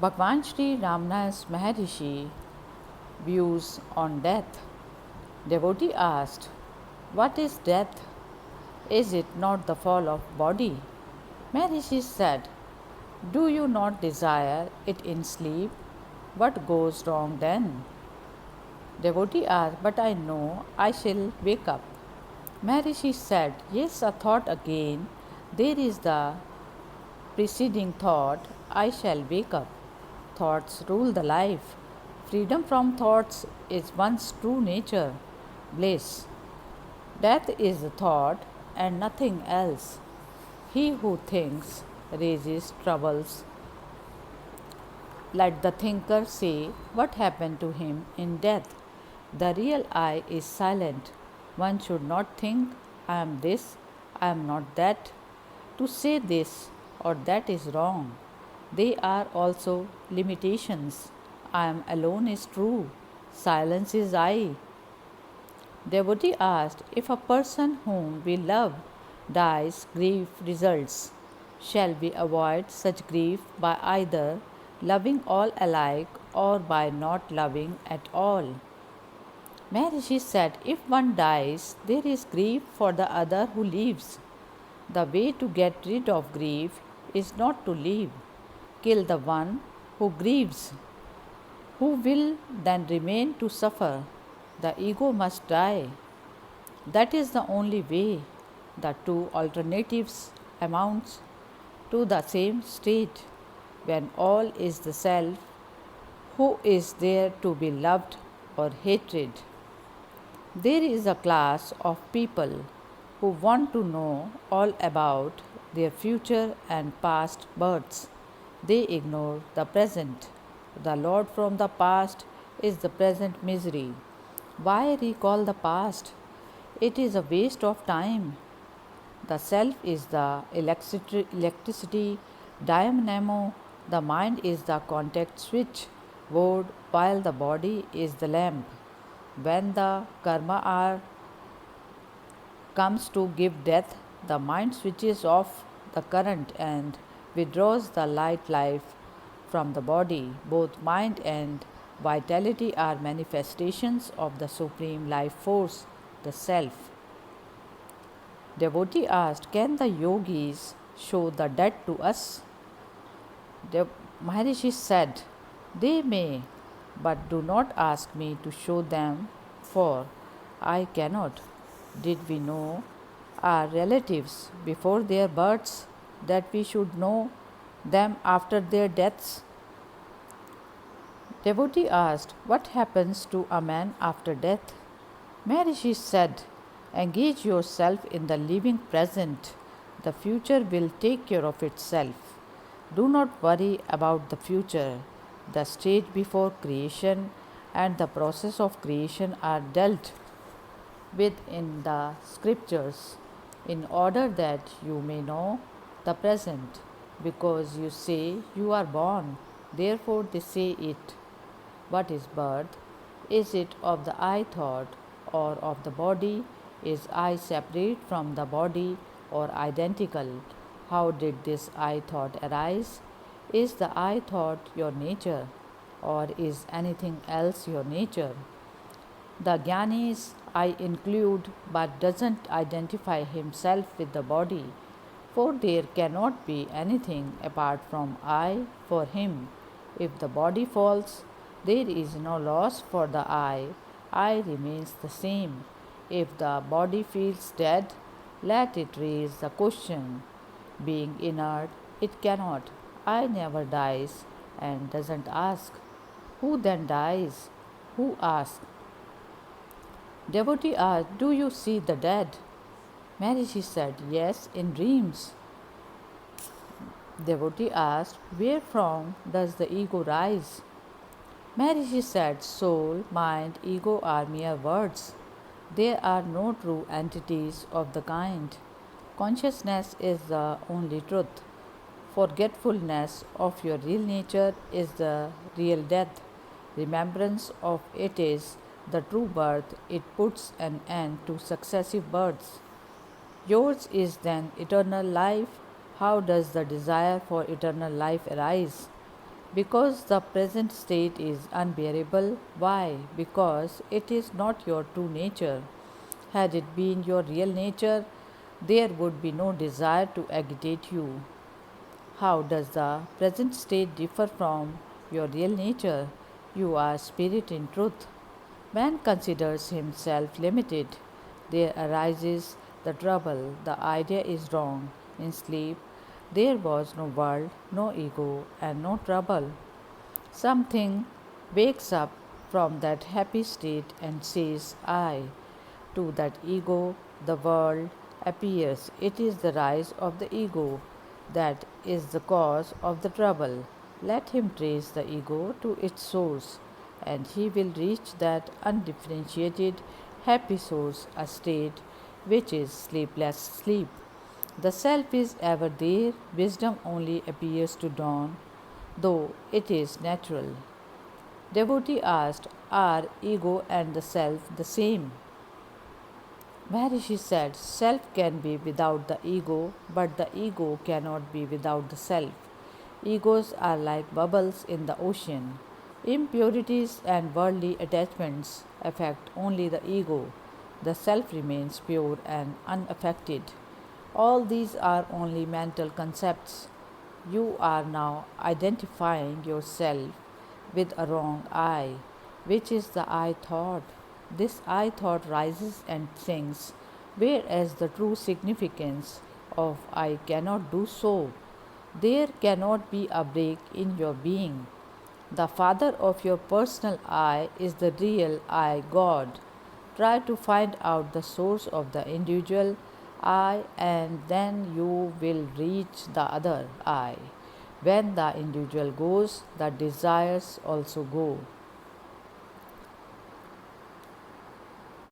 Bhagwan Sri Ramanas Maharishi views on death. Devotee asked, "What is death? Is it not the fall of body?" Maharishi said, "Do you not desire it in sleep? What goes wrong then?" Devotee asked, "But I know I shall wake up." Maharishi said, "Yes, a thought again. There is the preceding thought, I shall wake up. Thoughts rule the life. Freedom from thoughts is one's true nature, bliss. Death is a thought and nothing else. He who thinks raises troubles. Let the thinker say what happened to him in death. The real I is silent. One should not think, I am this, I am not that. To say this or that is wrong. They are also limitations. I am alone is true. Silence is I. Devotee asked, "If a person whom we love dies, grief results. Shall we avoid such grief by either loving all alike or by not loving at all?" Maharishi said, "If one dies, there is grief for the other who lives. The way to get rid of grief is not to live. Kill the one who grieves. Who will then remain to suffer? The ego must die. That is the only way. The two alternatives amounts to the same state. When all is the self, who is there to be loved or hated? There is a class of people who want to know all about their future and past births. They ignore the present. The Lord from the past is the present misery. Why recall the past? It is a waste of time. The self is the electricity dynamo, the mind is the contact switch, board, while the body is the lamp. When the karma hour comes to give death, the mind switches off the current and withdraws the light life from the body. Both mind and vitality are manifestations of the supreme life force, the self. Devotee asked, "Can the yogis show the dead to us?" Maharishi said, "They may, but do not ask me to show them, for I cannot. Did we know our relatives before their births, that we should know them after their deaths?" Devotee asked, "What happens to a man after death?" Maharishi said, "Engage yourself in the living present. The future will take care of itself. Do not worry about the future. The state before creation and the process of creation are dealt with in the scriptures, in order that you may know the present. Because you say you are born, therefore they say it. What is birth? Is it of the I thought or of the body? Is I separate from the body or identical? How did this I thought arise? Is the I thought your nature, or is anything else your nature? The Gyanis I include but doesn't identify himself with the body, for there cannot be anything apart from I for him. If the body falls, there is no loss for the I remains the same. If the body feels dead, let it raise the question. Being inert, it cannot. I never dies and doesn't ask. Who then dies? Who asks? Devotee asked, "Do you see the dead?" Maharishi said, "Yes, in dreams." Devotee asked, "Where from does the ego rise?" Maharishi said, "Soul, mind, ego are mere words. There are no true entities of the kind. Consciousness is the only truth. Forgetfulness of your real nature is the real death. Remembrance of it is the true birth. It puts an end to successive births. Yours is then eternal life. How does the desire for eternal life arise? Because the present state is unbearable. Why? Because it is not your true nature. Had it been your real nature, there would be no desire to agitate you. How does the present state differ from your real nature? You are spirit in truth. Man considers himself limited. There arises the trouble. The idea is wrong. In sleep, there was no world, no ego, and no trouble. Something wakes up from that happy state and says, I. To that ego, the world appears. It is the rise of the ego that is the cause of the trouble. Let him trace the ego to its source, and he will reach that undifferentiated, happy source, a state which is sleepless sleep. The self is ever there, wisdom only appears to dawn, though it is natural. Devotee asked, are ego and the self the same? Maharishi said, self can be without the ego, but the ego cannot be without the self. Egos are like bubbles in the ocean. Impurities and worldly attachments affect only the ego. The self remains pure and unaffected. All these are only mental concepts. You are now identifying yourself with a wrong I, which is the I thought. This I thought rises and sinks, whereas the true significance of I cannot do so. There cannot be a break in your being. The father of your personal I is the real I, God. Try to find out the source of the individual I, and then you will reach the other I. When the individual goes, the desires also go.